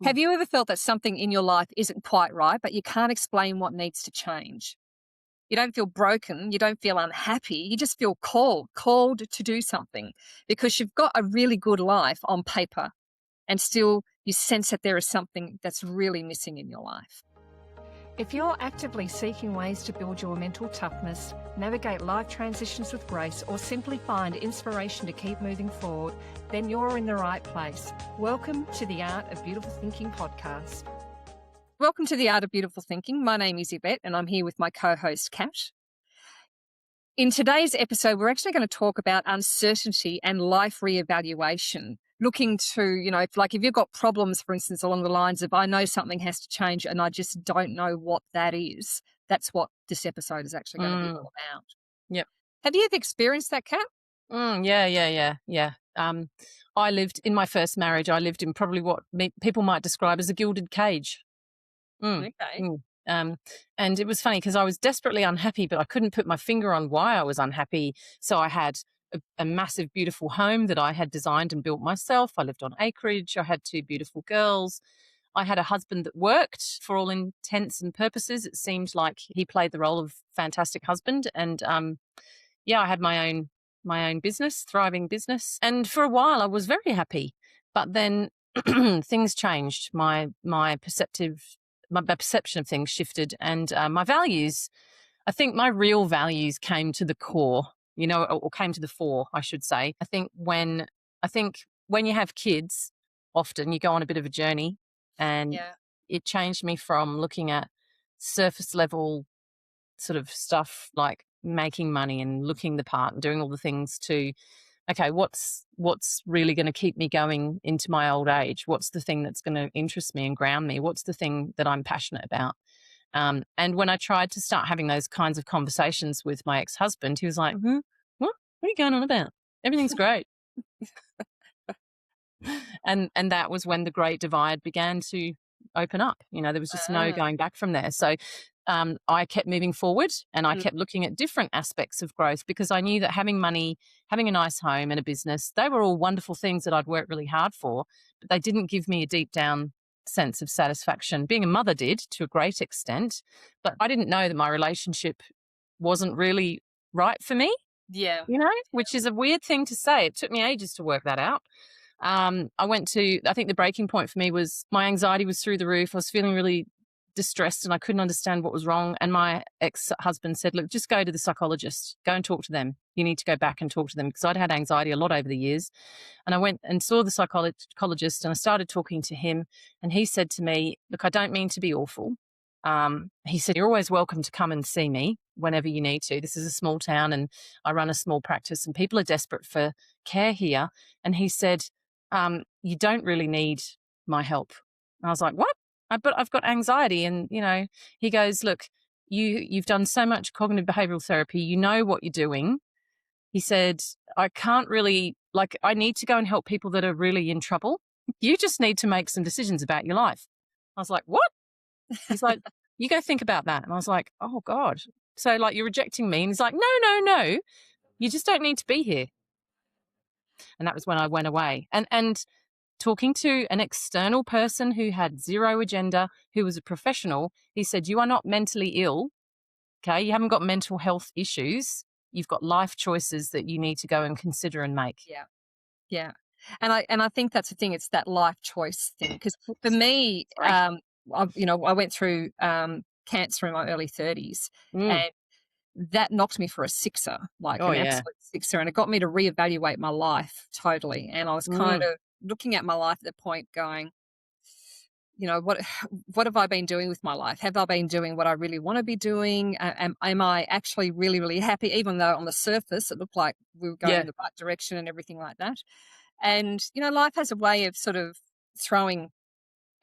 Have you ever felt that something in your life isn't quite right, but you can't explain what needs to change? You don't feel broken, you don't feel unhappy, you just feel called to do something because you've got a really good life on paper and still you sense that there is something that's really missing in your life. If you're actively seeking ways to build your mental toughness, navigate life transitions with grace, or simply find inspiration to keep moving forward, then you're in the right place. Welcome to the Art of Beautiful Thinking podcast. Welcome to the Art of Beautiful Thinking. My name is Yvette and I'm here with my co-host, Kat. In today's episode, we're actually going to talk about uncertainty and life reevaluation. Looking to, if you've got problems, for instance, along the lines of, I know something has to change and I just don't know what that is. That's what this episode is actually going to be all about. Yep. Have you ever experienced that, Kat? Yeah. I lived in my first marriage. I lived in probably what people might describe as a gilded cage. Okay. And it was funny because I was desperately unhappy, but I couldn't put my finger on why I was unhappy. So I had a massive, beautiful home that I had designed and built myself. I lived on acreage. I had two beautiful girls. I had a husband that worked for all intents and purposes. It seemed like he played the role of fantastic husband. And I had my own business, thriving business. And for a while I was very happy. But then things changed. My perception of things shifted, and my values, I think my real values came to the core, or came to the fore, I should say. I think when you have kids, often you go on a bit of a journey, and it changed me from looking at surface level sort of stuff like making money and looking the part and doing all the things to, okay, what's really going to keep me going into my old age? What's the thing that's going to interest me and ground me? What's the thing that I'm passionate about? And when I tried to start having those kinds of conversations with my ex-husband, he was like, what are you going on about? Everything's great. And that was when the great divide began to open up. There was just no going back from there. So I kept moving forward, and I kept looking at different aspects of growth, because I knew that having money, having a nice home and a business, they were all wonderful things that I'd worked really hard for, but they didn't give me a deep down sense of satisfaction. Being a mother did, to a great extent, but I didn't know that my relationship wasn't really right for me. Yeah. Which is a weird thing to say. It took me ages to work that out. I think the breaking point for me was my anxiety was through the roof. I was feeling really distressed and I couldn't understand what was wrong. And my ex-husband said, look, just go to the psychologist, go and talk to them. You need to go back and talk to them, because I'd had anxiety a lot over the years. And I went and saw the psychologist and I started talking to him, and he said to me, look, I don't mean to be awful. He said, you're always welcome to come and see me whenever you need to. This is a small town and I run a small practice and people are desperate for care here. And he said, you don't really need my help. And I was like, what? But I've got anxiety. And, he goes, look, you've done so much cognitive behavioral therapy. You know what you're doing. He said, I can't really, I need to go and help people that are really in trouble. You just need to make some decisions about your life. I was like, what? He's like, you go think about that. And I was like, oh God. So you're rejecting me. And he's like, no. You just don't need to be here. And that was when I went away. And talking to an external person who had zero agenda, who was a professional, he said, you are not mentally ill. Okay. You haven't got mental health issues. You've got life choices that you need to go and consider and make. Yeah. Yeah. And I think that's the thing. It's that life choice thing. Because for me, I went through cancer in my early 30s, and that knocked me for a sixer, absolute sixer. And it got me to reevaluate my life totally. And I was kind of looking at my life at that point going, what have I been doing with my life? Have I been doing what I really want to be doing? Am I actually really, really happy, even though on the surface it looked like we were going in the right direction and everything like that? And, life has a way of sort of throwing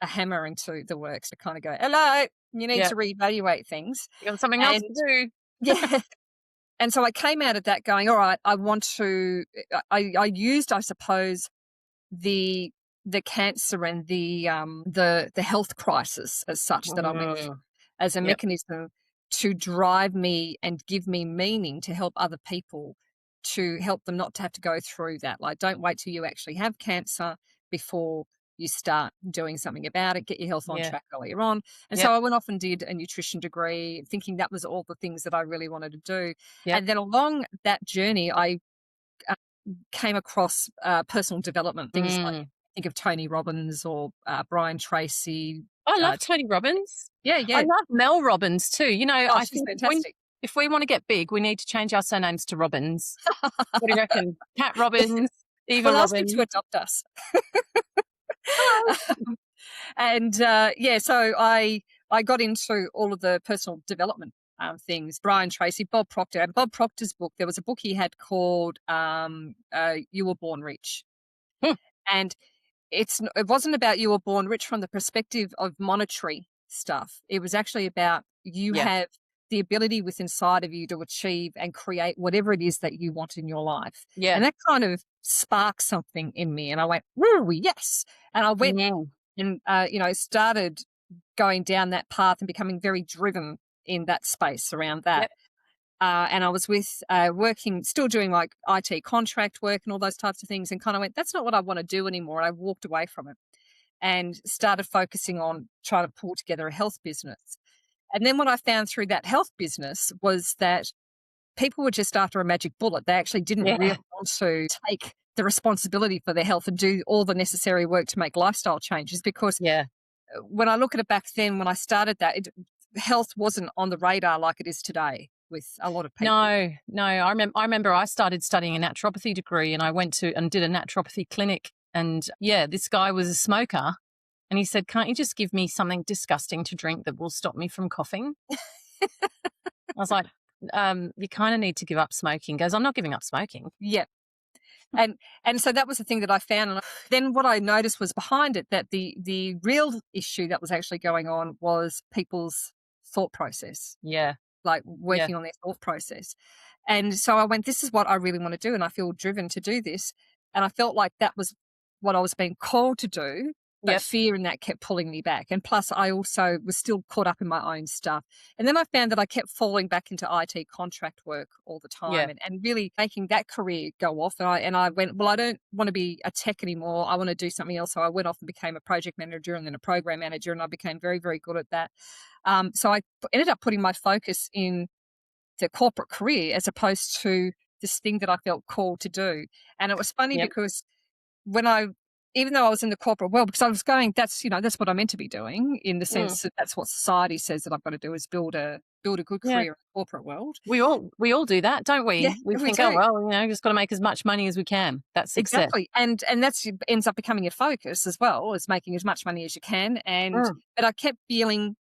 a hammer into the works to kind of go, hello, you need to reevaluate things. You got something else to do. Yeah. And so I came out of that going, all right, I want to, I used, I suppose, the cancer and the health crisis as such that I went through as a mechanism to drive me and give me meaning to help other people, to help them not to have to go through that. Don't wait till you actually have cancer before you start doing something about it, get your health on Yeah. track earlier on. And so Yep. I went off and did a nutrition degree, thinking that was all the things that I really wanted to do. Yep. And then along that journey, I uh, came across personal development, things like Mm. think of Tony Robbins or Brian Tracy. I Uh, love Tony Robbins. yeah, I yeah. love Mel Robbins too. You know, Oh, I she's think fantastic. if we want to get big, we need to change our surnames to Robbins. What do you reckon? Cat Robbins, Eva Well, ask her to Robbins. adopt us. Hello. And yeah, so I got into all of the personal development things. Brian Tracy, Bob Proctor, and Bob Proctor's book. There was a book he had called "You Were Born Rich," Hmm. and it wasn't about you were born rich from the perspective of monetary stuff. It was actually about you Yeah. have the ability within inside of you to achieve and create whatever it is that you want in your life. Yeah. And that kind of sparked something in me. And I went, woo, yes. And I went Mm. and, started going down that path and becoming very driven in that space around that. Yep. And I was with working, still doing like IT contract work and all those types of things, and kind of went, that's not what I want to do anymore. And I walked away from it and started focusing on trying to pull together a health business. And then what I found through that health business was that people were just after a magic bullet. They actually didn't really Yeah. want to take the responsibility for their health and do all the necessary work to make lifestyle changes. Because Yeah. when I look at it back then, when I started that, health wasn't on the radar like it is today with a lot of people. No. I remember I started studying a naturopathy degree and I went to and did a naturopathy clinic. And yeah, this guy was a smoker. And he said, "Can't you just give me something disgusting to drink that will stop me from coughing?" I was like, "You kind of need to give up smoking." He goes, "I'm not giving up smoking." Yeah. And so that was the thing that I found. And then what I noticed was behind it that the real issue that was actually going on was people's thought process, Yeah. like Yeah. working on their thought process. And so I went, this is what I really want to do. And I feel driven to do this. And I felt like that was what I was being called to do. But Yep. fear in that kept pulling me back. And plus, I also was still caught up in my own stuff. And then I found that I kept falling back into IT contract work all the Yeah. time and really making that career go off. And I went, well, I don't want to be a tech anymore. I want to do something else. So I went off and became a project manager and then a program manager. And I became very, very good at that. So I ended up putting my focus in the corporate career as opposed to this thing that I felt called to do. And it was funny Yep. because even though I was in the corporate world, because I was going, that's what I'm meant to be doing, in the Mm. sense that that's what society says that I've got to do, is build a good Yeah. career in the corporate world. We all do that, don't Yeah, we? We we think, "Oh, do. well, just got to make as much money as we can. That's success." Exactly. And that's ends up becoming your focus as well, as making as much money as you can. Mm. But I kept feeling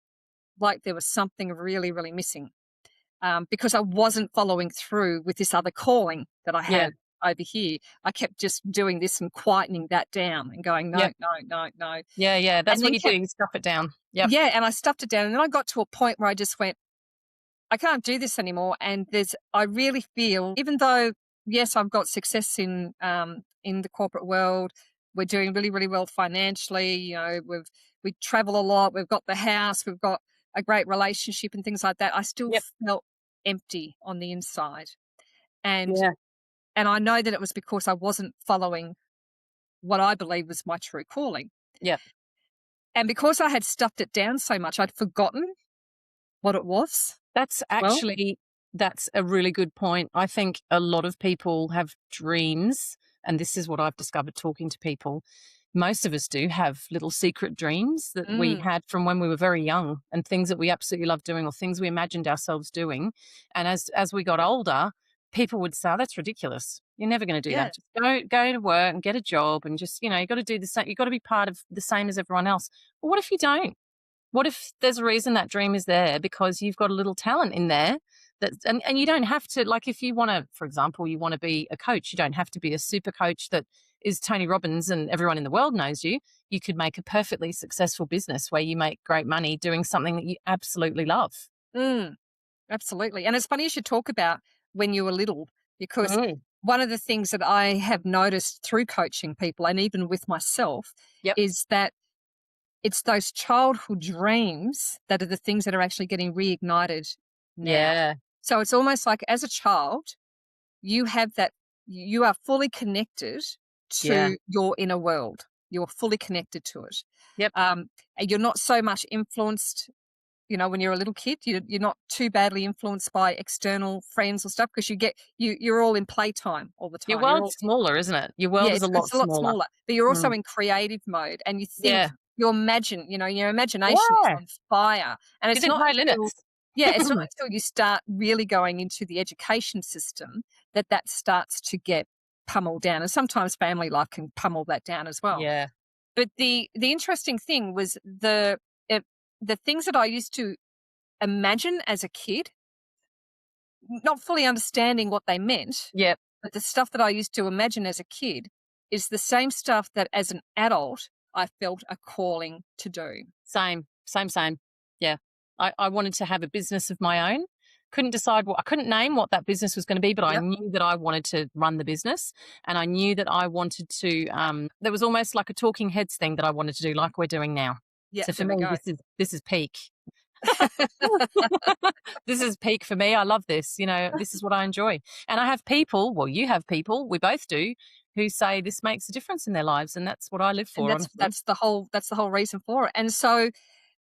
like there was something really, really missing. Because I wasn't following through with this other calling that I Yeah. had over here. I kept just doing this and quietening that down and going, no, Yep. no, no, no. Yeah. That's And what then you do. You stuff it down. Yep. yeah, and I stuffed it down. And then I got to a point where I just went, I can't do this anymore. And I really feel, even though, yes, I've got success in the corporate world, we're doing really, really well financially. We travel a lot. We've got the house. We've got a great relationship and things like that. I still Yep. felt empty on the inside. And Yeah. and I know that it was because I wasn't following what I believe was my true calling. Yep. And because I had stuffed it down so much, I'd forgotten what it was That's as well. actually that's a really good point. I think a lot of people have dreams, and this is what I've discovered talking to people. Most of us do have little secret dreams that we Mm, had from when we were very young, and things that we absolutely loved doing or things we imagined ourselves doing. And as we got older, people would say, "Oh, that's ridiculous. You're never going to do yeah. that. Just go to work and get a job and just, you got to do the same. You've got to be part of the same as everyone else." But what if you don't? What if there's a reason that dream is there because you've got a little talent in there and you don't have to, like, if you want to, for example, you want to be a coach, you don't have to be a super coach that is Tony Robbins and everyone in the world knows you. You could make a perfectly successful business where you make great money doing something that you absolutely love. Mm, absolutely. And it's funny you should talk about when you were little, because Mm. one of the things that I have noticed through coaching people and even with myself Yep. is that it's those childhood dreams that are the things that are actually getting reignited now. Yeah. So it's almost like as a child, you have that, you are fully connected Yeah. to your inner world. You're fully connected to it. Yep. And you're not so much influenced, when you're a little kid. You're not too badly influenced by external friends or stuff, because you're all in playtime all the Your time. You're world's all smaller, isn't it? Your Yeah, world is a lot it's a lot smaller. smaller, but you're also Mm. in creative mode, and Yeah. you imagine, your imagination is Yeah. on fire, and You didn't play Linux. it's not until you start really going into the education system that starts to get pummeled down, and sometimes family life can pummel that down as well. Yeah. But the interesting thing was the things that I used to imagine as a kid, not fully understanding what they meant, Yep. but the stuff that I used to imagine as a kid is the same stuff that as an adult I felt a calling to do. Same. Same, same. Yeah. I wanted to have a business of my own. I couldn't name what that business was going to be, but I Yep. knew that I wanted to run the business, and I knew that I wanted to, there was almost like a talking heads thing that I wanted to do, like we're doing now. Yeah, So for there we me, go. this is peak. This is peak for me. I love this. This is what I enjoy. And I have people, well, you have people, we both do, who say this makes a difference in their lives. And that's what I live And for, honestly. that's the whole reason for it. And so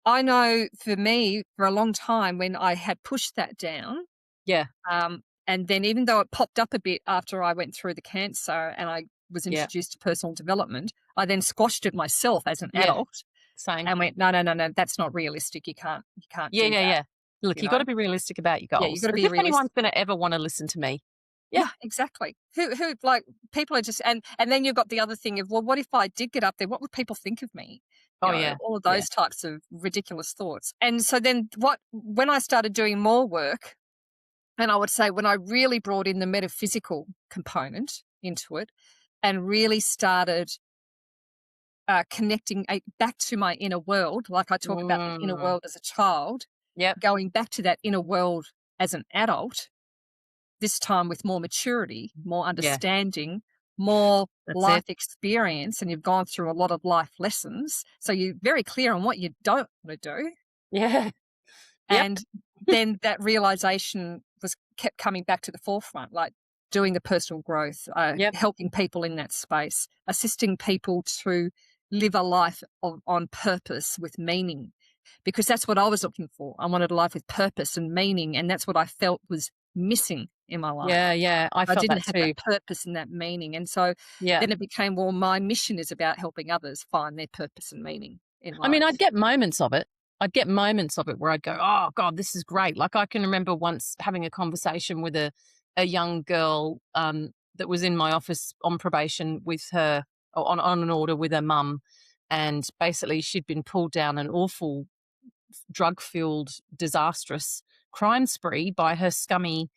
I know for me, for a long time, when I had pushed that down, Yeah. and then even though it popped up a bit after I went through the cancer and I was Yeah. introduced to personal development, I then squashed it myself as an Yeah. adult Same. and went, no, no, no, no, that's not realistic. You can't Yeah. do Yeah. that. Yeah. Look, You you got know, to be realistic about your yeah, you goals. got to As be if anyone's realistic. going to ever want to listen to me. Yeah. Yeah, exactly. Who like people are just, and then you've got the other thing of, well, what if I did get up there? What would people think of me? Oh, yeah. All of Yeah. those types of ridiculous thoughts. And so then when I started doing more work, and I would say when I really brought in the metaphysical component into it and really started connecting back to my inner world, like I talk about the inner Mm. world as a child, Yep. going back to that inner world as an adult, this time with more maturity, more Yeah. understanding, more That's it. life experience, and you've gone through a lot of life lessons. So you're very clear on what you don't want to do. Yeah. Yep. And then that realization kept coming back to the forefront, like doing the personal growth, Yep. helping people in that space, assisting people to live a life on purpose with meaning, because that's what I was looking for. I wanted a life with purpose and meaning, and that's what I felt was missing in my life. Yeah. Yeah. I I felt didn't that have too. that purpose and that meaning. And so Yeah. then it became, well, my mission is about helping others find their purpose and meaning in I mean, life. I'd get moments of it. I'd get moments of it where I'd go, oh, God, this is great. Like I can remember once having a conversation with a young girl that was in my office on probation with her, or on an order with her mum. And basically, she'd been pulled down an awful drug fueled, disastrous crime spree by her scummy,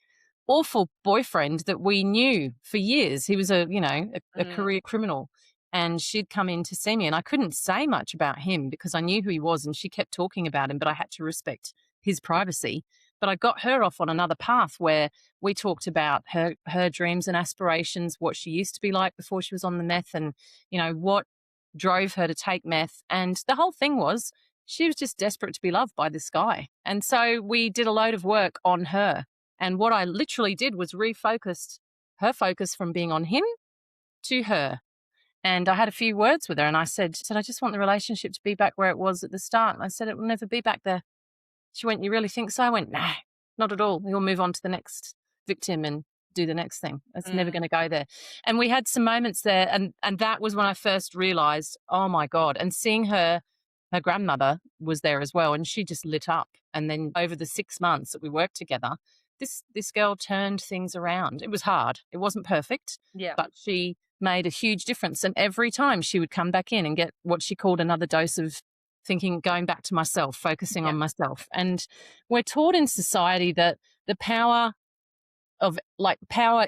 awful boyfriend that we knew for years. He was a Mm, career criminal. And she'd come in to see me, and I couldn't say much about him because I knew who he was, and she kept talking about him, but I had to respect his privacy. But I got her off on another path where we talked about her dreams and aspirations, what she used to be like before she was on the meth, and what drove her to take meth. And the whole thing was she was just desperate to be loved by this guy. And so we did a load of work on her. And what I literally did was refocused her focus from being on him to her. And I had a few words with her, and I said, I just want the relationship to be back where it was at the start. And I said, it will never be back there. She went, you really think so? I went, nah, not at all. We'll move on to the next victim and do the next thing. It's never going to go there. And we had some moments there. And that was when I first realized, oh my God. And seeing her grandmother was there as well. And she just lit up. And then over the 6 months that we worked together, this girl turned things around. It was hard. It wasn't perfect, yeah. but she made a huge difference. And every time she would come back in and get what she called another dose of thinking, going back to myself, focusing on myself. And we're taught in society that the power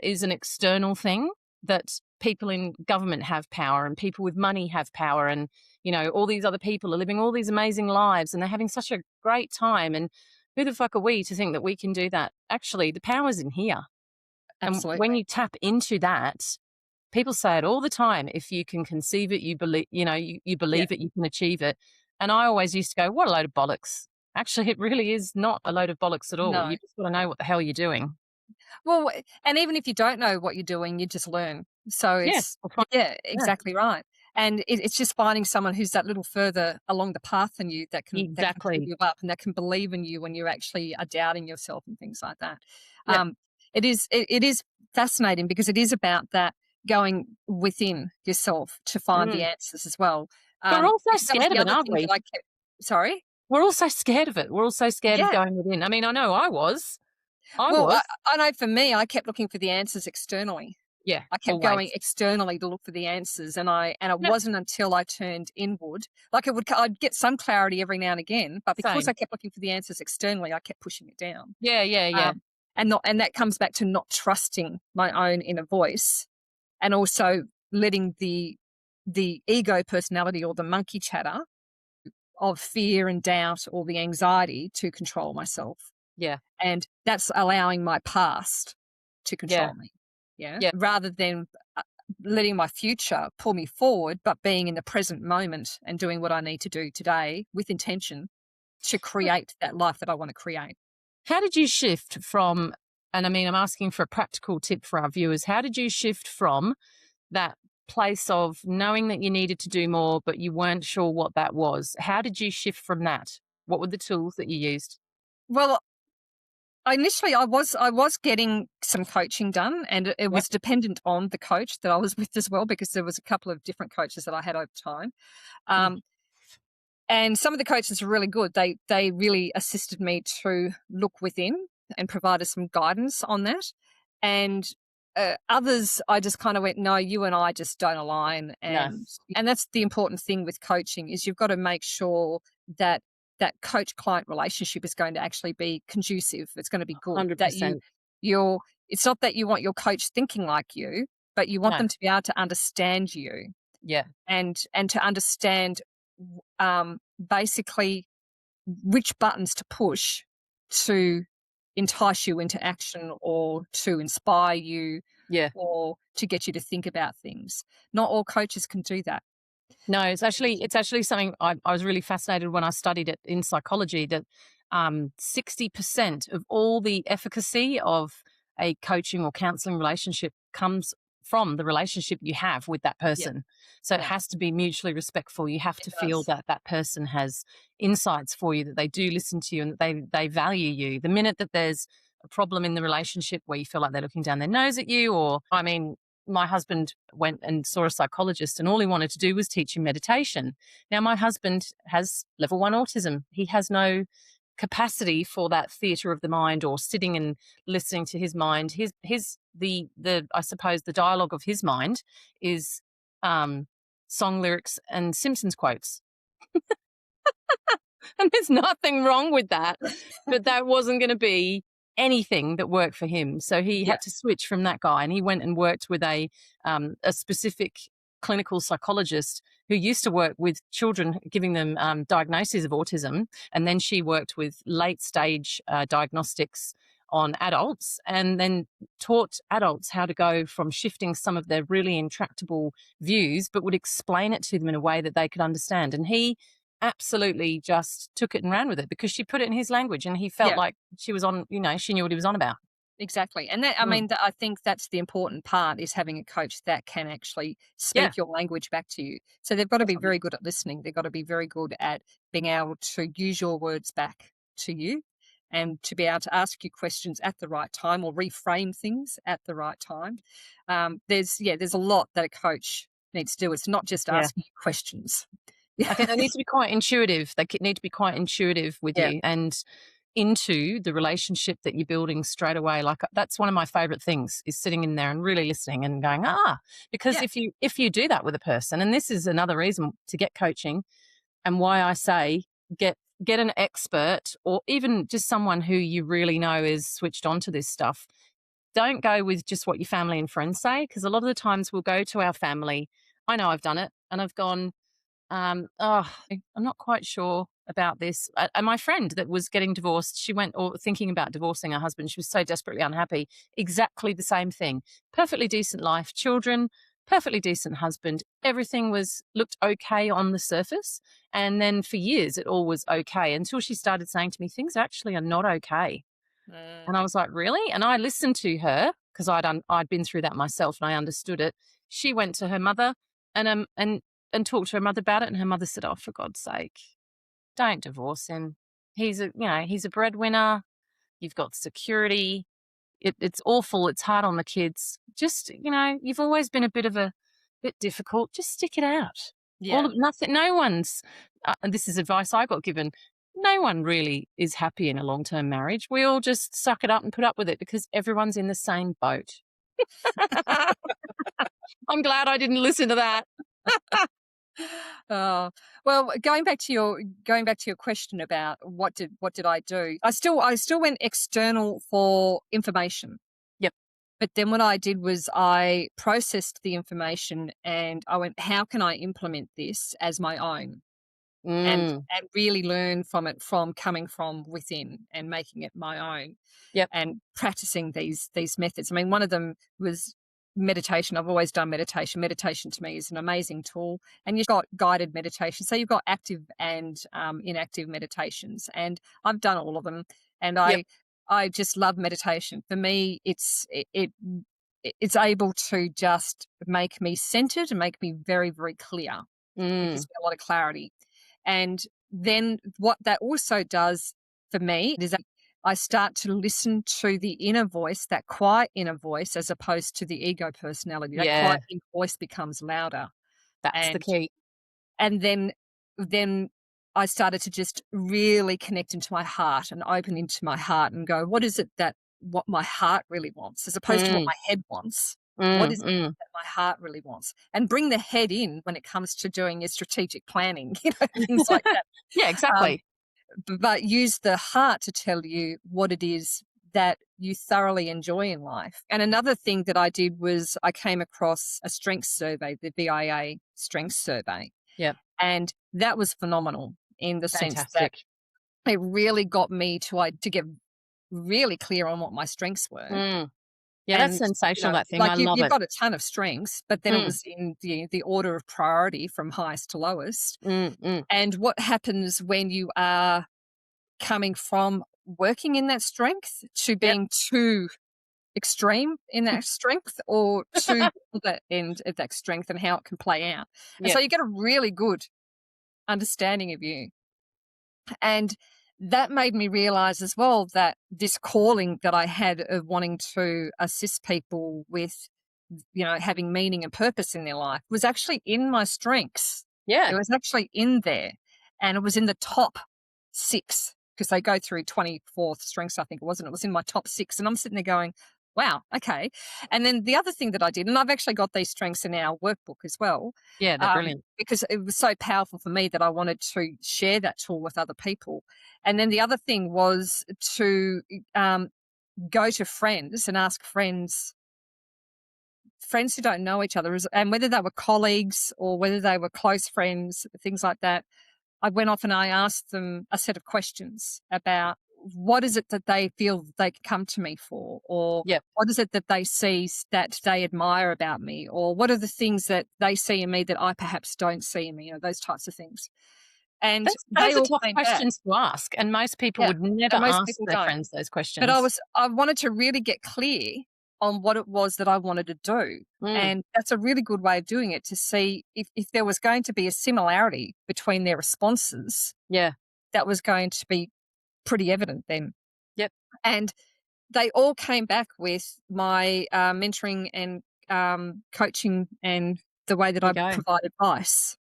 is an external thing, that people in government have power and people with money have power, and all these other people are living all these amazing lives and they're having such a great time, and who the fuck are we to think that we can do that? Actually, the power's in here. Absolutely. And when you tap into that, people say it all the time, if you can conceive it, you believe, you believe it, you can achieve it. And I always used to go, what a load of bollocks. Actually, it really is not a load of bollocks at all. No. You just got to know what the hell you're doing. Well, and even if you don't know what you're doing, you just learn. So Yeah. it's, exactly right. And it's just finding someone who's that little further along the path than you that can pull Exactly. you up and that can believe in you when you actually are doubting yourself and things like that. Yep. Um, it is fascinating because it is about that going within yourself to find the Mm. answers as well. We're all so Because that was scared the of it, other aren't thing that we? I kept. Sorry? We're all so scared of it. We're all so scared of Yeah. going within. I mean, I know I was. I Well, was. I know for me, I kept looking for the answers externally. Yeah, I kept going always. externally to look for the answers, and it Yep. wasn't until I turned inward, like I'd get some clarity every now and again, but because Same. I kept looking for the answers externally, I kept pushing it down. Yeah, yeah, yeah. Um, and that comes back to not trusting my own inner voice, and also letting the ego personality or the monkey chatter of fear and doubt or the anxiety to control myself. Yeah, And that's allowing my past to yeah, control me, yeah, yeah. rather than letting my future pull me forward, but being in the present moment and doing what I need to do today with intention to create that life that I want to create. How did you shift from, and I mean, I'm asking for a practical tip for our viewers, how did you shift from that place of knowing that you needed to do more, but you weren't sure what that was? How did you shift from that? What were the tools that you used? Well, initially I was getting some coaching done, and it Yep. was dependent on the coach that I was with as well, because there was a couple of different coaches that I had over time. Mm. Um, And some of the coaches were really good. They really assisted me to look within and provided some guidance on that. And others, I just kind of went, no, you and I just don't align. No, And that's the important thing with coaching is you've got to make sure that that coach client relationship is going to actually be conducive. It's going to be good. That 100%. you're. It's not that you want your coach thinking like you, but you want No. them to be able to understand you Yeah. and to understand basically which buttons to push to entice you into action or to inspire you Yeah. or to get you to think about things. Not all coaches can do that. No, it's actually something I was really fascinated when I studied it in psychology that 60% of all the efficacy of a coaching or counseling relationship comes from the relationship you have with that Yeah, person. So it yeah, has to be mutually respectful. You have it to feel does. that that person has insights for you, that they do listen to you, and that they value you. The minute that there's a problem in the relationship where you feel like they're looking down their nose at you, or I mean, my husband went and saw a psychologist and all he wanted to do was teach him meditation. Now, my husband has level 1 autism. He has no capacity for that theater of the mind or sitting and listening to his mind. The I suppose the dialogue of his mind is um song lyrics and Simpsons quotes. And there's nothing wrong with that, but that wasn't going to be anything that worked for him. So he Yeah, had to switch from that guy, and he went and worked with a specific clinical psychologist who used to work with children, giving them diagnoses of autism, and then she worked with late stage diagnostics on adults, and then taught adults how to go from shifting some of their really intractable views, but would explain it to them in a way that they could understand. And he absolutely just took it and ran with it because she put it in his language and he felt yeah. like she was on, she knew what he was on about. Exactly. And that, I Mm. mean, I think that's the important part is having a coach that can actually Yeah, speak your language back to you. So they've got to be definitely. very good at listening. They've got to be very good at being able to use your words back to you and to be able to ask you questions at the right time or reframe things at the right time. There's a lot that a coach needs to do. It's not just Yeah. asking you questions. I think they need to be quite intuitive. They need to be quite intuitive with Yeah. you and into the relationship that you're building straight away. Like that's one of my favorite things is sitting in there and really listening and going, because Yeah. if you do that with a person, and this is another reason to get coaching and why I say get an expert or even just someone who you really know is switched on to this stuff. Don't go with just what your family and friends say, because a lot of the times we'll go to our family. I know I've done it and I've gone, I'm not quite sure about this. And my friend that was getting divorced, she went or thinking about divorcing her husband. She was so desperately unhappy. Exactly the same thing. Perfectly decent life, children, perfectly decent husband. Everything looked okay on the surface. And then for years it all was okay until she started saying to me, things actually are not okay. Mm, And I was like, really? And I listened to her because I'd been through that myself and I understood it. She went to her mother and and talked to her mother about it, and her mother said, "Oh, for God's sake, don't divorce him. He's a breadwinner. You've got security. It's awful. It's hard on the kids. Just, you've always been a bit difficult. Just stick it out. All Yeah. of nothing. No one's. And this is advice I got given. No one really is happy in a long-term marriage. We all just suck it up and put up with it because everyone's in the same boat." I'm glad I didn't listen to that. Oh, well, going back to your question about what did I do? I still went external for information. Yep. But then what I did was I processed the information and I went, how can I implement this as my own? and Mm. and really learn from it, from coming from within and making it my own Yep. and practicing these methods. I mean, one of them was meditation. I've always done meditation. Meditation to me is an amazing tool. And you've got guided meditation. So you've got active and inactive meditations. And I've done all of them. And Yep. I just love meditation. For me, it's able to just make me centered and make me very, very clear. It gives Mm. me a lot of clarity. And then what that also does for me is that I start to listen to the inner voice, that quiet inner voice, as opposed to the ego personality. That Yeah, quiet inner voice becomes louder. that's the And key. and then I started to just really connect into my heart and open into my heart and go, what is it that what my heart really wants, as opposed to what Mm. my head wants? What Mm. is it Mm. that my heart really wants? And bring the head in when it comes to doing your strategic planning, things like that. Yeah, Um, exactly. but use the heart to tell you what it is that you thoroughly enjoy in life. And another thing that I did was I came across a strengths survey, the VIA strengths survey, Yep. and that was phenomenal in the sense that Fantastic. it really got me to get really clear on what my strengths were. Mm. Yeah, that's And, sensational, that thing. like I love you've it. got a ton of strengths, but then it Mm. was in the order of priority from highest to lowest. Mm. Mm. And what happens when you are coming from working in that strength to Yep. being too extreme in that strength, or to the other end of that strength, and how it can play out. And so Yep. you get a really good understanding of you. And that made me realize as well that this calling that I had of wanting to assist people with, having meaning and purpose in their life was actually in my strengths. It Yeah. was actually in there, and it was in the top six, because they go through 24th strengths, I think it was, and it was in my top six. And I'm sitting there going, wow, okay. And then the other thing that I did, and I've actually got these strengths in our workbook as well, Yeah, they're brilliant. because it was so powerful for me that I wanted to share that tool with other people. And then the other thing was to go to friends and ask friends who don't know each other, and whether they were colleagues or whether they were close friends, things like that. I went off and I asked them a set of questions about what is it that they feel they can come to me for, or Yep. what is it that they see that they admire about me, or what are the things that they see in me that I perhaps don't see in me, those types of things. And Those they are all tough came back. questions to ask, and most people Yeah. would never And most ask people their don't. friends those But questions. I wanted to really get clear on what it was that I wanted to do. Mm. And that's a really good way of doing it, to see if there was going to be a similarity between their responses. Yeah. That was going to be pretty evident then. Yep. And they all came back with my mentoring and coaching and the way that There I you go. provide advice.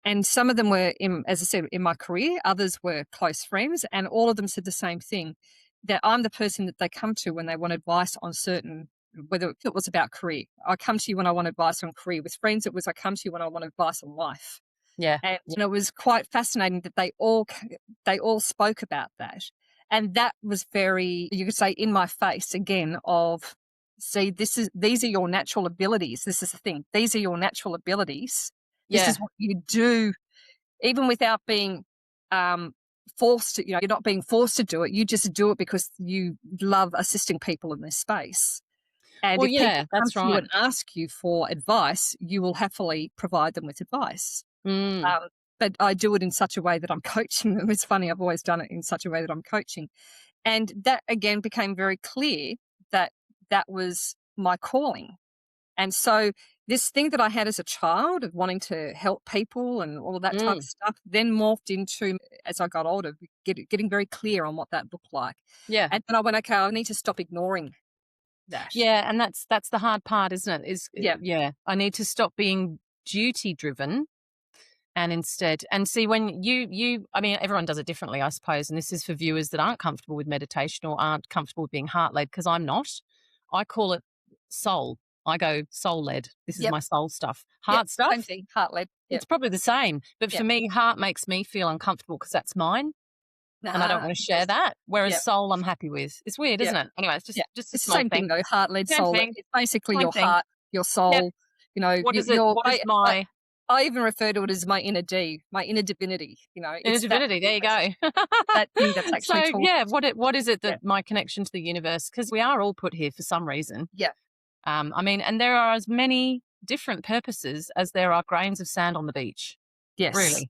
And some of them were, as I said, in my career, others were close friends, and all of them said the same thing, that I'm the person that they come to when they want advice on certain, whether it was about career. I come to you when I want advice on career. With friends, it was I come to you when I want advice on life. Yeah. And Yeah. it was quite fascinating that they all spoke about that. And that was very, you could say, in my face again, of, see, these are your natural abilities. This is the thing. These are your natural abilities. This Yeah. is what you do, even without being forced to, you're not being forced to do it. You just do it because you love assisting people in this space. And Well, if people yeah, come that's to you right. and ask you for advice, you will happily provide them with advice. Mm. But I do it in such a way that I'm coaching them. It's funny, I've always done it in such a way that I'm coaching. And that again became very clear that that was my calling. And so this thing that I had as a child of wanting to help people and all of that type of Mm. stuff then morphed into, as I got older, getting very clear on what that looked like. Yeah. And then I went, okay, I need to stop ignoring that. Yeah, and that's the hard part, isn't it? Yeah. Yeah, I need to stop being duty driven and instead and see when I mean everyone does it differently, I suppose, and this is for viewers that aren't comfortable with meditation or aren't comfortable with being heart led because I'm not. I call it soul. I go soul led. This is Yep. my soul stuff. Yep. Heart Same stuff, thing. Heart led. Yep. it's probably the same, but for Yep. me heart makes me feel uncomfortable because that's mine and I don't want to share Interesting. that. Whereas Yep. soul I'm happy with. It's weird, Yep. isn't it? Anyway, it's Yeah. just a It's the small same thing thing. though. Heart led, Same soul led. thing. It's basically Same your thing. heart, your Yep. soul. You know, What is it? What is my I even refer to it as my inner D, my inner divinity. You know, inner it's that divinity? thing There you go. that thing that's So actually talking yeah, to you. what is it Yeah. that my connection to the universe? Because we are all put here for some reason. Yeah. I mean, and there are as many different purposes as there are grains of sand on the beach. Yes. Really,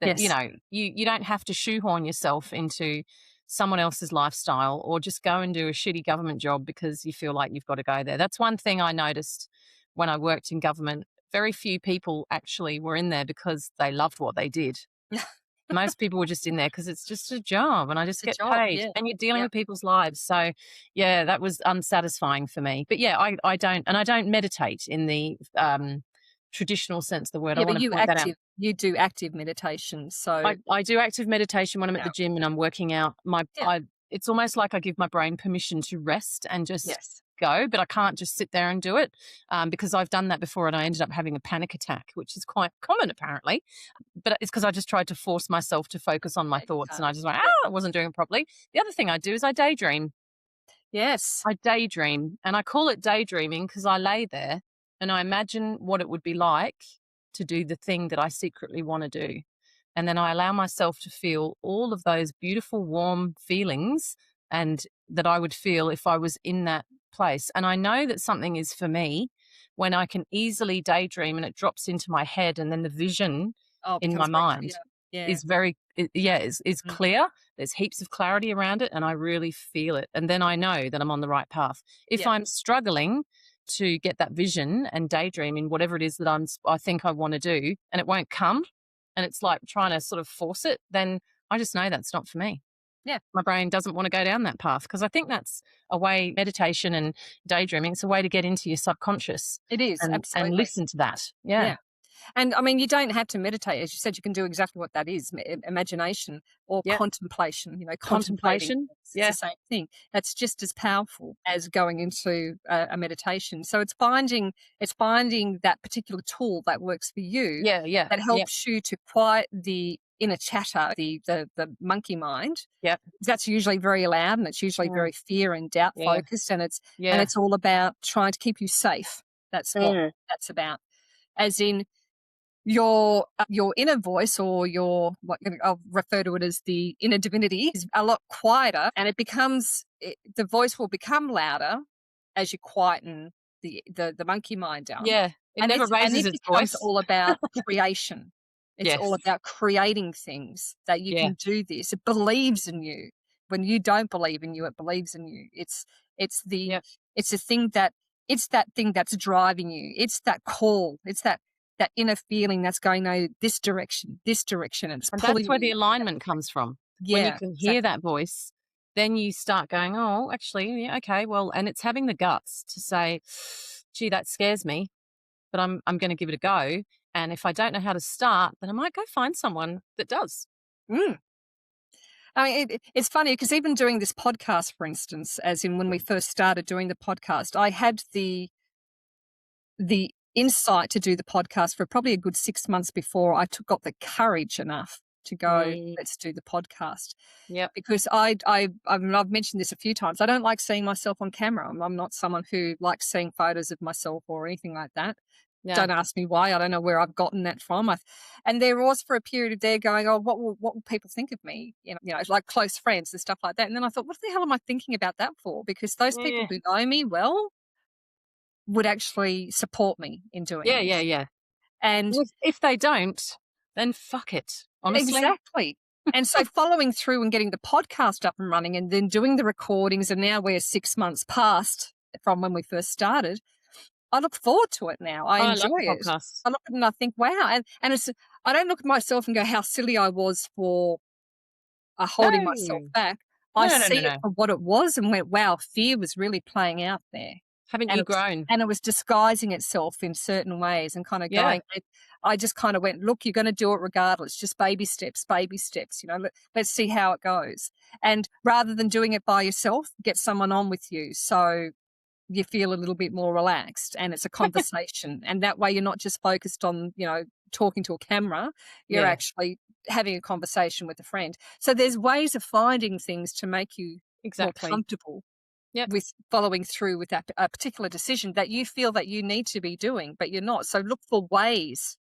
that Yes. you don't have to shoehorn yourself into someone else's lifestyle or just go and do a shitty government job because you feel like you've got to go there. That's one thing I noticed when I worked in government. Very few people actually were in there because they loved what they did. Most people were just in there because it's just a job and I just It's a get job. paid Yeah. and you're dealing Yeah. with people's lives. So yeah, that was unsatisfying for me. But yeah, I don't meditate in the traditional sense of the word. I Yeah, but want to point that out. you do active meditation. So I do active meditation when I'm at yeah. the gym and I'm working out. Yeah. It's almost like I give my brain permission to rest and just Yes. go, but I can't just sit there and do it because I've done that before and I ended up having a panic attack, which is quite common apparently. But it's because I just tried to force myself to focus on my Yeah, you thoughts and can't. I just like, Yeah. I wasn't doing it properly. The other thing I do is I daydream. Yes. I daydream and I call it daydreaming because I lay there and I imagine what it would be like to do the thing that I secretly want to do. And then I allow myself to feel all of those beautiful, warm feelings and that I would feel if I was in that place. And I know that something is for me when I can easily daydream and it drops into my head and then the vision Oh, it in my becomes very mind clear. Yeah. is is Mm. clear. There's heaps of clarity around it and I really feel it. And then I know that I'm on the right path. If Yeah. I'm struggling to get that vision and daydreaming, whatever it is that I think I want to do, and it won't come, and it's like trying to sort of force it, then I just know that's not for me. Yeah. My brain doesn't want to go down that path because I think that's a way meditation and daydreaming, it's a way to get into your subconscious It is, and absolutely. listen to that. Yeah. Yeah. And I mean, you don't have to meditate. As you said, you can do exactly what that is, imagination or Yeah. contemplation, contemplating. Contemplation. It's Yeah. the same thing. That's just as powerful as going into a meditation. So it's finding that particular tool that works for you Yeah. Yeah. that Yeah. helps you to quiet the inner chatter, the monkey mind. Yeah. That's usually very loud and it's usually Mm. very fear and doubt Yeah. focused and Yeah. it's all about trying to keep you safe. That's what Mm. that's about. As in your inner voice or I'll refer to it as the inner divinity is a lot quieter and the voice will become louder as you quieten the monkey mind down. Yeah. It never raises it its becomes voice. all about creation. It's all Yes. about creating things that you Yeah. can do this. It believes in you. When you don't believe in you, it believes in you. It's the Yep. it's the thing that it's that thing that's driving you. It's that call. It's that inner feeling that's going, no, this direction, and it's And pulling that's where the you. alignment comes from. When you Yeah, can hear exactly. that voice, then you start going, oh, actually, yeah, okay, well, and it's having the guts to say, gee, that scares me, but I'm going to give it a go. And if I don't know how to start, then I might go find someone that does. Mm. I mean, it's funny because even doing this podcast, for instance, as in when we first started doing the podcast, I had the insight to do the podcast for probably a good 6 months before I got the courage enough to go, Mm. let's do the podcast. Yep. Because I've mentioned this a few times. I don't like seeing myself on camera. I'm not someone who likes seeing photos of myself or anything like that. Yeah. Don't ask me why. I don't know where I've gotten that from. And there was for a period of there going, oh, what will people think of me? Like close friends and stuff like that. And then I thought, what the hell am I thinking about that for? Because those people Yeah. who know me well would actually support me in doing Yeah. this. Yeah. Yeah. And Well, if they don't, then fuck it. Honestly. exactly. And so following through and getting the podcast up and running and then doing the recordings, and now we're 6 months past from when we first started, I look forward to it now. I Oh, I enjoy love it. podcasts. I look at it and I think, wow. And it's, I don't look at myself and go, how silly I was for holding myself No. back. I No, no, no, see no, it no. for what it was and went, wow, fear was really playing out there. Haven't you grown? And it was disguising itself in certain ways and kind of Yeah, going, I just kind of went, look, you're going to do it regardless, just baby steps, let's see how it goes. And rather than doing it by yourself, get someone on with you. So you feel a little bit more relaxed and it's a conversation. And that way you're not just focused on, talking to a camera, you're yeah, actually having a conversation with a friend. So there's ways of finding things to make you more exactly. comfortable Yep. with following through with that a particular decision that you feel that you need to be doing, but you're not. So look for ways,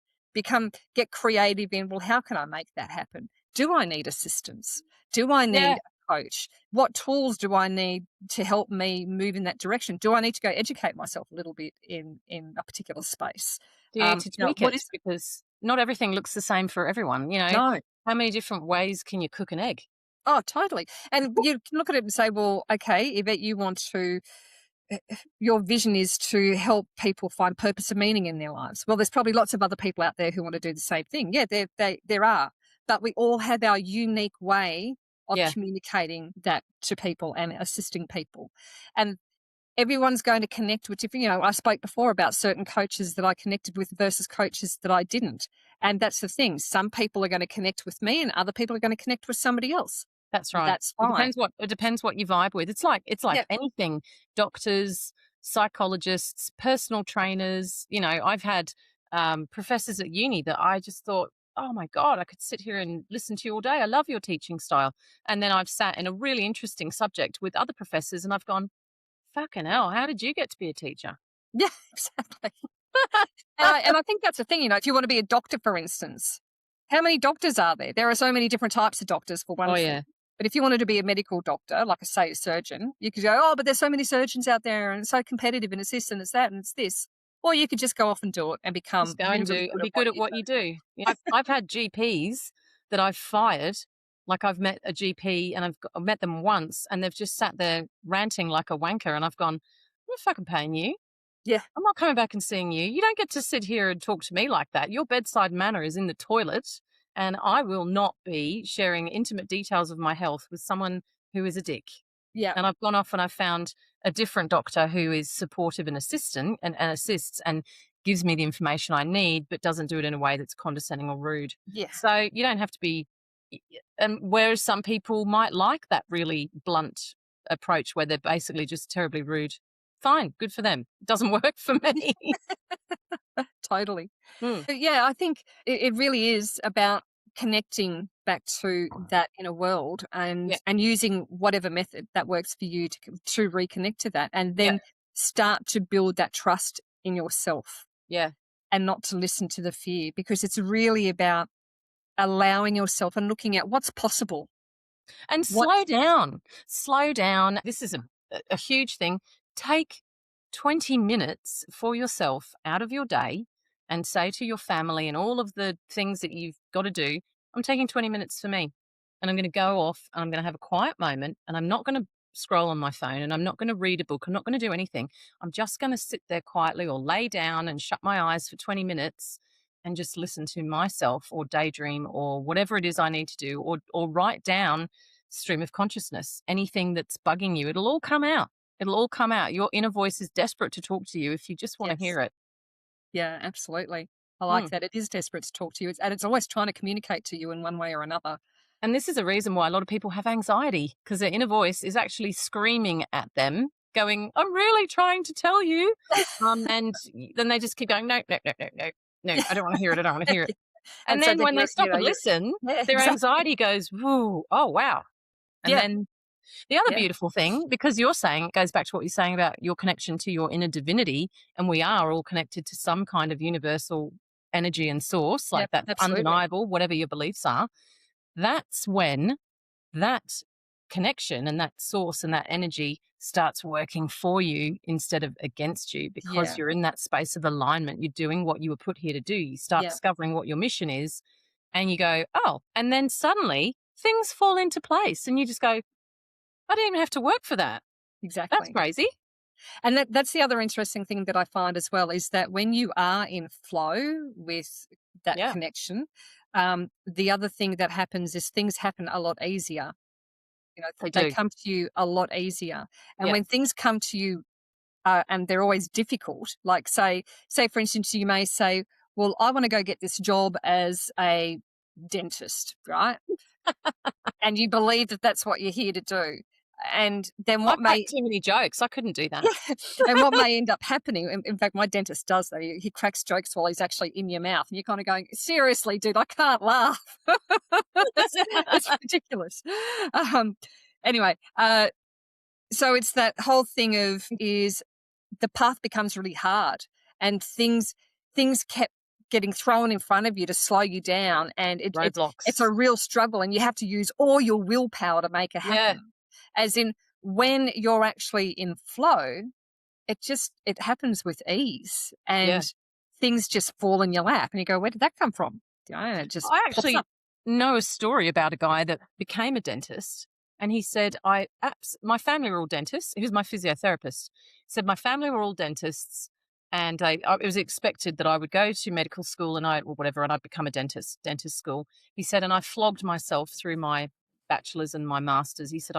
get creative in, well, how can I make that happen? Do I need assistance? Do I Yeah. need a coach? What tools do I need to help me move in that direction? Do I need to go educate myself a little bit in a particular space? Do you need to tweak What it? is it? Because not everything looks the same for everyone, you know? No. How many different ways can you cook an egg? Oh, totally. And you can look at it and say, well, okay, if you want to your vision is to help people find purpose and meaning in their lives. Well, there's probably lots of other people out there who want to do the same thing. Yeah, there are, but we all have our unique way of Yeah, communicating that to people and assisting people, and everyone's going to connect with different. I spoke before about certain coaches that I connected with versus coaches that I didn't, and that's the thing. Some people are going to connect with me, and other people are going to connect with somebody else. that's right. That's fine. It depends what you vibe with. It's like Yeah, anything. Doctors, psychologists, personal trainers, I've had professors at uni that I just thought, oh my God, I could sit here and listen to you all day. I love your teaching style. And then I've sat in a really interesting subject with other professors and I've gone, fucking hell, how did you get to be a teacher? yeah, exactly. And I think that's the thing, if you want to be a doctor, for instance, how many doctors are there? There are so many different types of doctors, for one Oh, thing. yeah. But if you wanted to be a medical doctor, like I say, a surgeon, you could go, oh, but there's so many surgeons out there and it's so competitive and it's this and it's that and it's this. Or you could just go off and do it and become Just go really, and really do good at be what good at you what you do. I've had GPs that I've fired. Like I've met a GP and I've met them once and they've just sat there ranting like a wanker and I've gone, I'm not fucking paying you. do. Yeah, I'm not coming back and seeing you. You don't get to sit here and talk to me like that. Your bedside manner is in the toilet and I will not be sharing intimate details of my health with someone who is a dick. yeah, And I've gone off and I've found a different doctor who is supportive and assistant and assists and gives me the information I need, but doesn't do it in a way that's condescending or rude. yeah, So you don't have to be, and whereas some people might like that really blunt approach where they're basically just terribly rude. Fine, good for them. Doesn't work for me. totally. Mm, But yeah, I think it really is about connecting back to that inner world yeah, and using whatever method that works for you to reconnect to that and yeah, then start to build that trust in yourself yeah. and not to listen to the fear because it's really about allowing yourself and looking at what's possible. And What slow down. Slow down. This is a huge thing. Take 20 minutes for yourself out of your day and say to your family and all of the things that you've got to do, I'm taking 20 minutes for me. And I'm going to go off and I'm going to have a quiet moment and I'm not going to scroll on my phone and I'm not going to read a book. I'm not going to do anything. I'm just going to sit there quietly or lay down and shut my eyes for 20 minutes and just listen to myself or daydream or whatever it is I need to do or write down stream of consciousness, anything that's bugging you, it'll all come out. It'll all come out. Your inner voice is desperate to talk to you if you just want to yes. hear it. Yeah, absolutely. I like Mm. that. It is desperate to talk to you. And it's always trying to communicate to you in one way or another. And this is a reason why a lot of people have anxiety because their inner voice is actually screaming at them, going, I'm really trying to tell you. And then they just keep going, no, no, no, no, no, no, I don't want to hear it. I don't want to hear it. And And so then then when they stop and listen, yeah, their exactly. anxiety goes, woo, oh, wow. And Yeah, then the other yeah, beautiful thing, because you're saying, it goes back to what you're saying about your connection to your inner divinity, and we are all connected to some kind of universal energy and source, yeah, like that's absolutely. undeniable, whatever your beliefs are. That's when that connection and that source and that energy starts working for you instead of against you because Yeah, you're in that space of alignment. You're doing what you were put here to do. You start yeah, discovering what your mission is, and you go, oh, and then suddenly things fall into place, and you just go, I didn't even have to work for that. That's exactly. crazy. And that's the other interesting thing that I find as well is that when you are in flow with that Yeah, connection, the other thing that happens is things happen a lot easier. they They do. come to you a lot easier. And Yeah. when things come to you, and they're always difficult, like say for instance, you may say, "Well, I want to go get this job as a dentist," right? And you believe that that's what you're here to do. And then I what cracked may too many jokes. I couldn't do that. and what may end up happening, in fact, my dentist does that. He cracks jokes while he's actually in your mouth, and you're kind of going, "Seriously, dude, I can't laugh." It's ridiculous. Um, anyway, so it's that whole thing of is the path becomes really hard, and things kept getting thrown in front of you to slow you down, and it's a Roadblocks. real struggle, and you have to use all your willpower to make it Yeah, happen. As in, when you're actually in flow, it happens with ease, yeah. and things just fall in your lap, and you go, "Where did that come from?" And it just I pops actually up. know a story about a guy that became a dentist, and he said, my family were all dentists." He was my physiotherapist. He said, "My family were all dentists, and it was expected that I would go to medical school and or whatever, and I'd become a dentist school." He said, "And I flogged myself through my bachelor's and my master's." He said,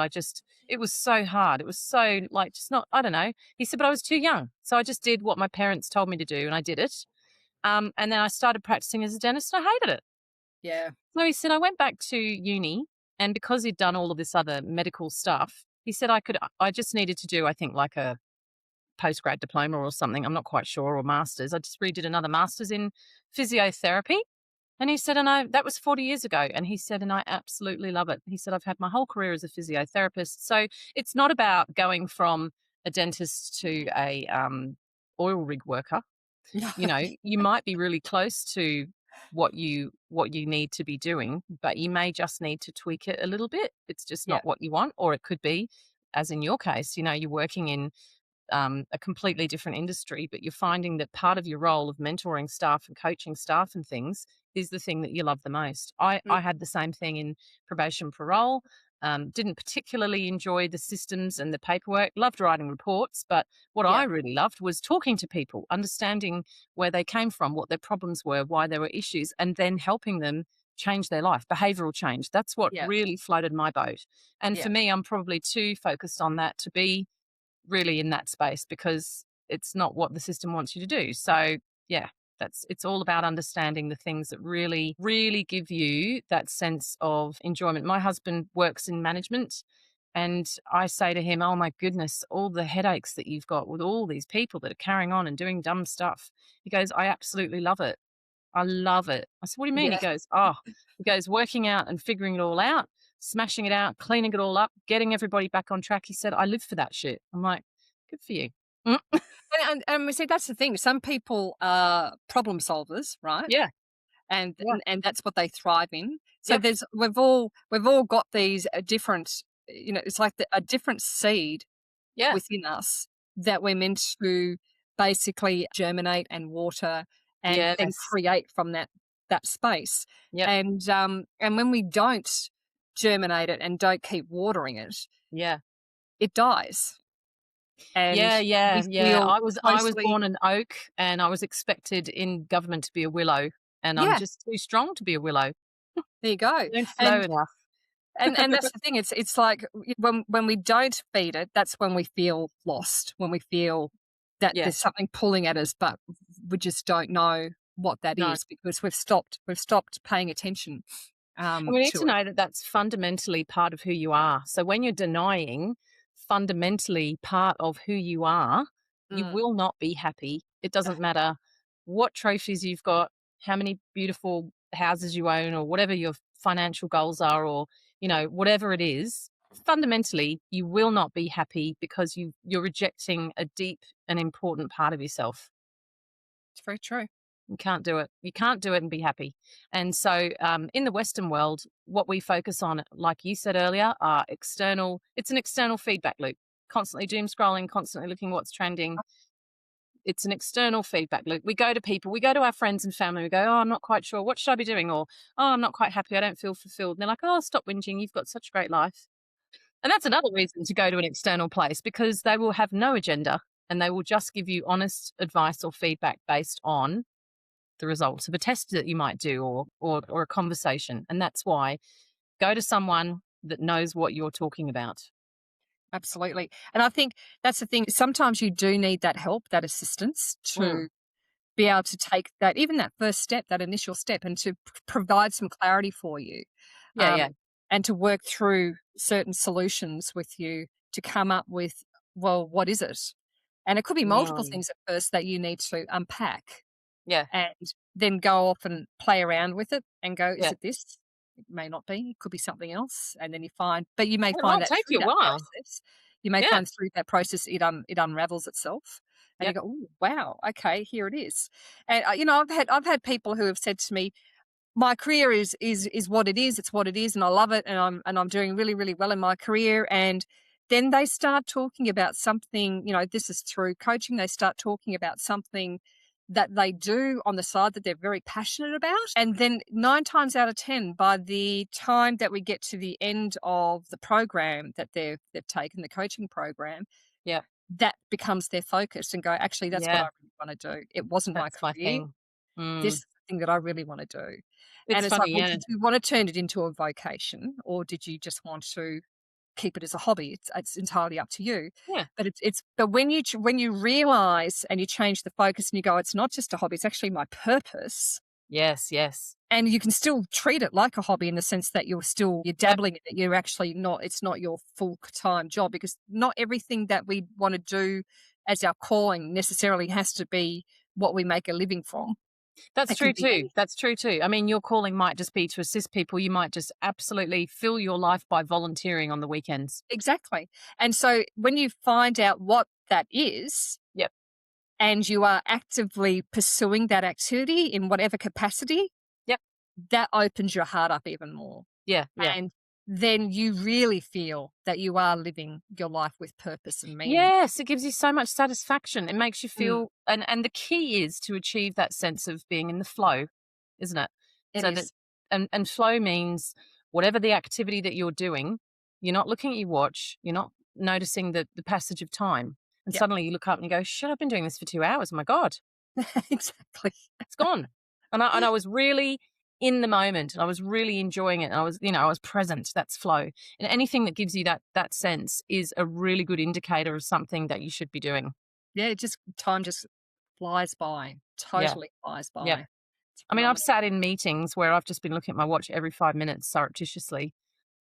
it was so hard. It was so like, just not, I don't know. He said, "But I was too young. So I just did what my parents told me to do, and I did it. And then I started practicing as a dentist, and I hated it." Yeah, So he said, "I went back to uni, and because he'd done all of this other medical stuff, he said I just needed to do, I think, like a postgrad diploma or something. I'm not quite sure, or master's. I just redid another master's in physiotherapy." And he said, that was 40 years ago. And he said, "And I absolutely love it." He said, "I've had my whole career as a physiotherapist." So it's not about going from a dentist to a oil rig worker. You know, you might be really close to what you need to be doing, but you may just need to tweak it a little bit. It's just yeah, not what you want, or it could be, as in your case, you're working in a completely different industry, but you're finding that part of your role of mentoring staff and coaching staff and things is the thing that you love the most. I, mm, I had the same thing in probation parole. Didn't particularly enjoy the systems and the paperwork, loved writing reports, but what I yeah, really loved was talking to people, understanding where they came from, what their problems were, why there were issues, and then helping them change their life, behavioral change. That's what yeah, really floated my boat. And yeah, for me, I'm probably too focused on that to be really in that space, because it's not what the system wants you to do. So, yeah, it's all about understanding the things that really, really give you that sense of enjoyment. My husband works in management, and I say to him, "Oh my goodness, all the headaches that you've got with all these people that are carrying on and doing dumb stuff." He goes, "I absolutely love it. I love it." I said, "What do you mean?" He yeah. goes, "Oh," he goes, "working out and figuring it all out, smashing it out, cleaning it all up, getting everybody back on track." He said, "I live for that shit." I'm like, "Good for you." Mm. And we see that's the thing. Some people are problem solvers, right? Yeah. And Yeah. that's what they thrive in. So Yep. there's we've all got these different, it's like a different seed Yeah. within us that we're meant to basically germinate and water and then Yes. create from that space. Yep. And when we don't germinate it and don't keep watering it, Yeah. it dies. And Yeah, we yeah, yeah. feel I was totally born an oak, and I was expected in government to be a willow, and I'm yeah, just too strong to be a willow. there you go. I don't flow And enough. and that's the thing, it's like when we don't feed it, that's when we feel lost, when we feel that Yeah. there's something pulling at us, but we just don't know what that No. is because we've stopped paying attention, And we need to to it. know that that's fundamentally part of who you are. So when you're denying fundamentally part of who you are, you Mm, will not be happy. It doesn't matter what trophies you've got, how many beautiful houses you own, or whatever your financial goals are, or whatever it is. Fundamentally, you will not be happy because you're rejecting a deep and important part of yourself. it's very true. You can't do it. You can't do it and be happy. And so, in the Western world, what we focus on, like you said earlier, are external. It's an external feedback loop. Constantly doom scrolling, constantly looking what's trending. It's an external feedback loop. We go to people, we go to our friends and family. We go, "Oh, I'm not quite sure. What should I be doing?" Or, "Oh, I'm not quite happy. I don't feel fulfilled." And they're like, "Oh, stop whinging. You've got such a great life." And that's another reason to go to an external place, because they will have no agenda. and they will just give you honest advice or feedback based on the results of a test that you might do, or a conversation. And that's why go to someone that knows what you're talking about. Absolutely. And I think that's the thing. Sometimes you do need that help, that assistance Mm. to be able to take that, even that first step, that initial step, and to provide some clarity for you, Yeah, um, yeah. and to work through certain solutions with you to come up with, well, what is it? And it could be multiple Mm. things at first that you need to unpack Yeah, and then go off and play around with it and go, is yeah. it this? It may not be. It could be something else. And then you find, but you may It find might that take through you a that while. process, you may Yeah. find through that process it unravels itself, and you Yep. go, oh wow, okay, here it is. And I've had people who have said to me, my career is what it is. It's what it is, and I love it, and I'm doing really really well in my career. And then they start talking about something. This is through coaching. They start talking about something that they do on the side that they're very passionate about. And then 9 times out of 10, by the time that we get to the end of the program that they've taken, the coaching program, Yeah. that becomes their focus and go, actually, that's what I Yeah. really want to do. It wasn't my That's my career. thing. This Mm. is the thing that I really want to do. And It's it's like, funny, well, yeah. did you want to turn it into a vocation, or did you just want to keep it as a hobby? It's entirely up to you. Yeah. But when you realize and you change the focus and you go, it's not just a hobby, it's actually my purpose. Yes, yes. And you can still treat it like a hobby in the sense that you're Yep. dabbling in it. You're actually not, it's not your full time job, because not everything that we want to do as our calling necessarily has to be what we make a living from. That's It can true be too. anything. That's true too. I mean, your calling might just be to assist people. You might just absolutely fill your life by volunteering on the weekends. Exactly. And so when you find out what that is, Yep. and you are actively pursuing that activity in whatever capacity, Yep. that opens your heart up even more. Yeah, yeah. And then you really feel that you are living your life with purpose and meaning. Yes, it gives you so much satisfaction. It makes you Mm, feel, and the key is to achieve that sense of being in the flow, isn't it? it So that, is. and flow means whatever the activity that you're doing, you're not looking at your watch, you're not noticing the passage of time. And Yep. suddenly you look up and you go, shit, I've been doing this for 2 hours. My God, Exactly. it's gone. And I was really in the moment, and I was really enjoying it. And I was present. That's flow. And anything that gives you that sense is a really good indicator of something that you should be doing. Yeah, time just flies by, Yeah. totally flies Yeah. by. It's I mean, I've phenomenal. sat in meetings where I've just been looking at my watch every 5 minutes surreptitiously.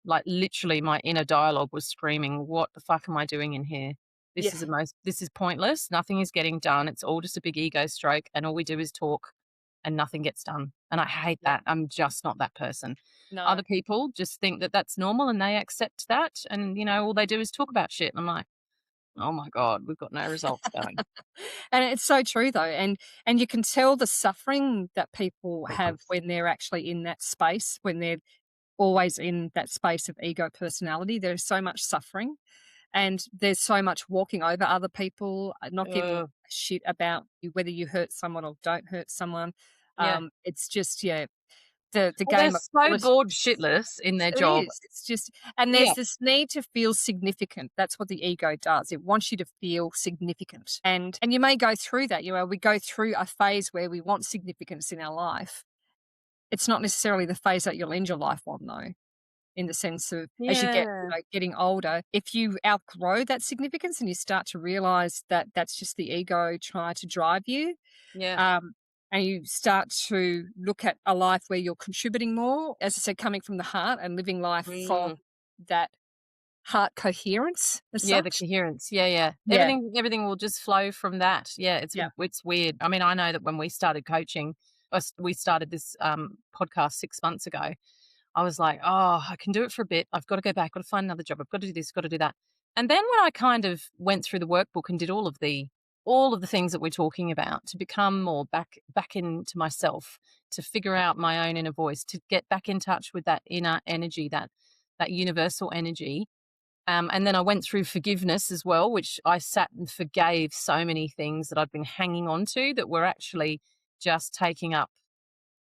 Like literally my inner dialogue was screaming, what the fuck am I doing in here? Yeah. This is pointless. Nothing is getting done. It's all just a big ego stroke, and all we do is talk and nothing gets done. And I hate Yeah. that. I'm just not that person. No. Other people just think that that's normal and they accept that. And, all they do is talk about shit. And I'm like, oh my God, we've got no results going. And it's so true though, and you can tell the suffering that people have when they're actually in that space, when they're always in that space of ego personality. There's so much suffering, and there's so much walking over other people, not giving a Uh, shit about you, whether you hurt someone or don't hurt someone. yeah. It's just, yeah, the Well, they're game of so bored politics. shitless in their It job. is. It's just, and there's Yeah. this need to feel significant. That's what the ego does. It wants you to feel significant. And you may go through that. We go through a phase where we want significance in our life. It's not necessarily the phase that you'll end your life on though, in the sense of as you get, Yeah. getting older, if you outgrow that significance and you start to realize that that's just the ego trying to drive you, Yeah. um, and you start to look at a life where you're contributing more, as I said, coming from the heart and living life from Mm. that heart coherence as Yeah, the such. coherence. Yeah, yeah. Yeah, Everything will just flow from that. Yeah, yeah, it's weird. I mean, I know that when we started coaching, we started this podcast 6 months ago. I was like, oh, I can do it for a bit. I've got to go back. Got to find another job. I've got to do this. Got to do that. And then when I kind of went through the workbook and did all of the things that we're talking about to become more back into myself, to figure out my own inner voice, to get back in touch with that inner energy, that universal energy. And then I went through forgiveness as well, which I sat and forgave so many things that I'd been hanging on to that were actually just taking up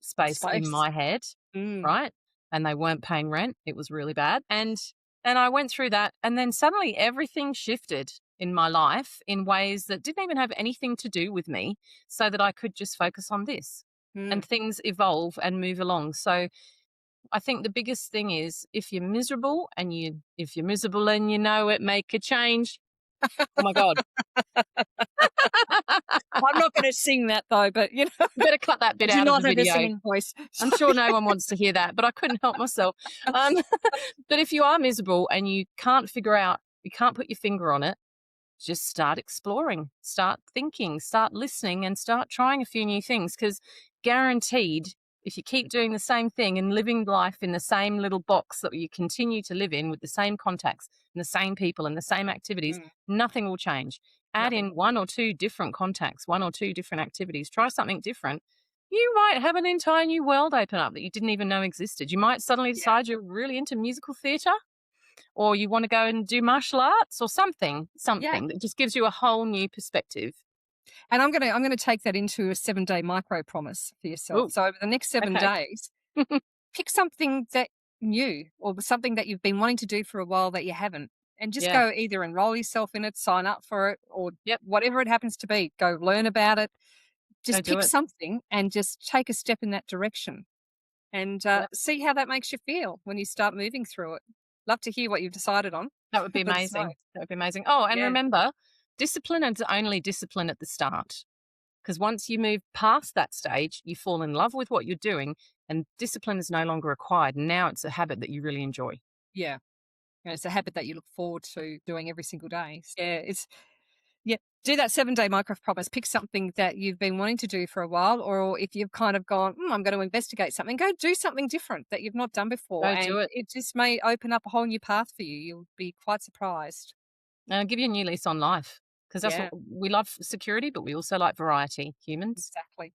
space in space. my head, Mm. right? And they weren't paying rent. It was really bad. And I went through that, and then suddenly everything shifted. in my life in ways that didn't even have anything to do with me, so that I could just focus on this. And Mm. things evolve and move along. So I think the biggest thing is, if you're miserable and you know it, make a change. Oh my God. I'm not going to sing that though, but You better cut that I bit do out of the not have a video. singing voice. I'm sure no one wants to hear that, but I couldn't help myself. Um, but if you are miserable and you can't you can't put your finger on it, just start exploring, start thinking, start listening, and start trying a few new things. Because guaranteed, if you keep doing the same thing and living life in the same little box that you continue to live in with the same contacts and the same people and the same activities, Mm, nothing will change. Add nothing. in one or two different contacts, one or two different activities, try something different. You might have an entire new world open up that you didn't even know existed. You might suddenly Yeah, decide you're really into musical theatre, or you want to go and do martial arts, or something yeah. that just gives you a whole new perspective. And I'm gonna take that into a 7-day micro promise for yourself. Oh, So over the next 7 okay. days, pick something that new or something that you've been wanting to do for a while that you haven't, and just Yeah. go either enroll yourself in it, sign up for it, or Yep. whatever it happens to be. Go learn about it. Go Just do pick it. something and just take a step in that direction, and Yep. see how that makes you feel when you start moving through it. Love to hear what you've decided on. That would be Let us know. amazing. That would be amazing. Oh, and Yeah, remember, discipline is only discipline at the start. Because once you move past that stage, you fall in love with what you're doing, and discipline is no longer required. Now it's a habit that you really enjoy. yeah. It's a habit that you look forward to doing every single day. Yeah, yeah. Do that 7-day micro promise. Pick something that you've been wanting to do for a while, or if you've kind of gone, I'm going to investigate something, go do something different that you've not done before, Go do and it. it just may open up a whole new path for you. You'll be quite surprised. And it'll give you a new lease on life. Because that's what Yeah, we love, security, but we also like variety, humans. exactly.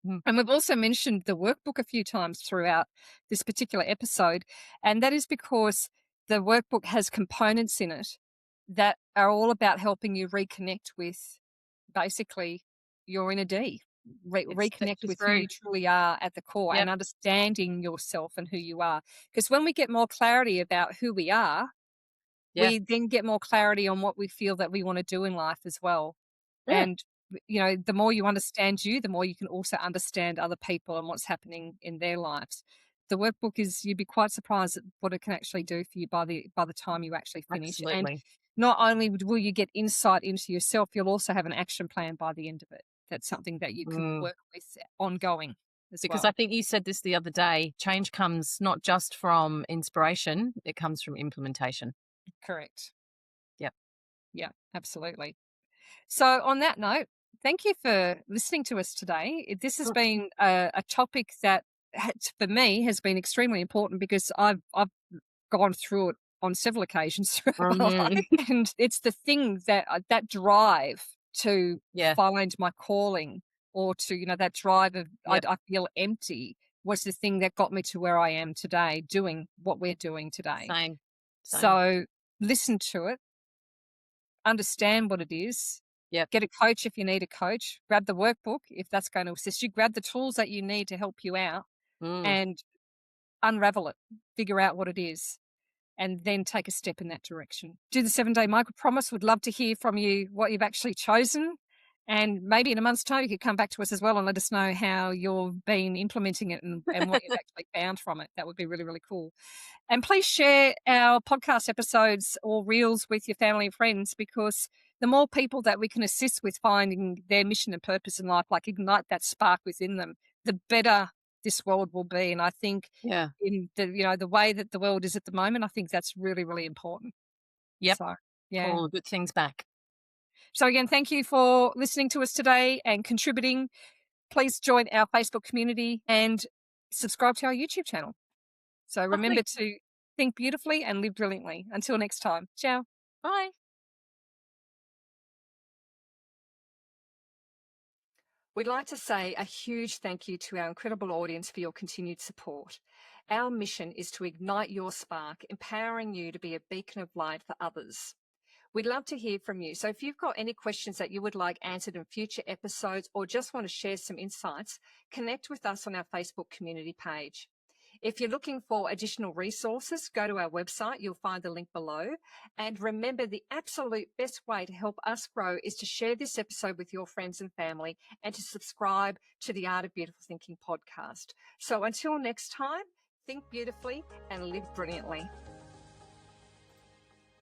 Mm. And we've also mentioned the workbook a few times throughout this particular episode. And that is because the workbook has components in it that are all about helping you reconnect with basically your inner D, It steps reconnect you with who through. you truly are at the core Yep. and understanding yourself and who you are. Because when we get more clarity about who we are, Yeah. we then get more clarity on what we feel that we want to do in life as well. Yeah. And the more you understand you, the more you can also understand other people and what's happening in their lives. The workbook is you'd be quite surprised at what it can actually do for you by the time you actually finish. And Absolutely. not only will you get insight into yourself, you'll also have an action plan by the end of it. That's something that you can Mm. work with ongoing as Because I well. think you said this the other day, change comes not just from inspiration, it comes from implementation. Correct. Yep. Yeah, absolutely. So, on that note, thank you for listening to us today. This has Mm. been a topic that, for me, has been extremely important because I've gone through it on several occasions throughout my Mhm. life, and it's the thing that that drive to Yeah. find my calling, or to that drive of Yep. I feel empty, was the thing that got me to where I am today, doing what we're doing today. Same. Same. So, listen to it, understand what it is, Yep. get a coach if you need a coach, grab the workbook if that's going to assist you, grab the tools that you need to help you out, Mm. and unravel it, figure out what it is, and then take a step in that direction. Do the 7-day micro promise. Would love to hear from you what you've actually chosen. And maybe in a month's time, you could come back to us as well and let us know how you've been implementing it and what you've actually found from it. That would be really, really cool. And please share our podcast episodes or reels with your family and friends, because the more people that we can assist with finding their mission and purpose in life, like ignite that spark within them, the better this world will be. And I think Yeah. in the way that the world is at the moment, I think that's really, really important. Yep. So, Call yeah. all the good things back. So again, thank you for listening to us today and contributing. Please join our Facebook community and subscribe to our YouTube channel. So remember Lovely. to think beautifully and live brilliantly. Until next time. Ciao. Bye. We'd like to say a huge thank you to our incredible audience for your continued support. Our mission is to ignite your spark, empowering you to be a beacon of light for others. We'd love to hear from you. So if you've got any questions that you would like answered in future episodes, or just want to share some insights, connect with us on our Facebook community page. If you're looking for additional resources, go to our website. You'll find the link below. And remember, the absolute best way to help us grow is to share this episode with your friends and family and to subscribe to the Art of Beautiful Thinking podcast. So until next time, think beautifully and live brilliantly.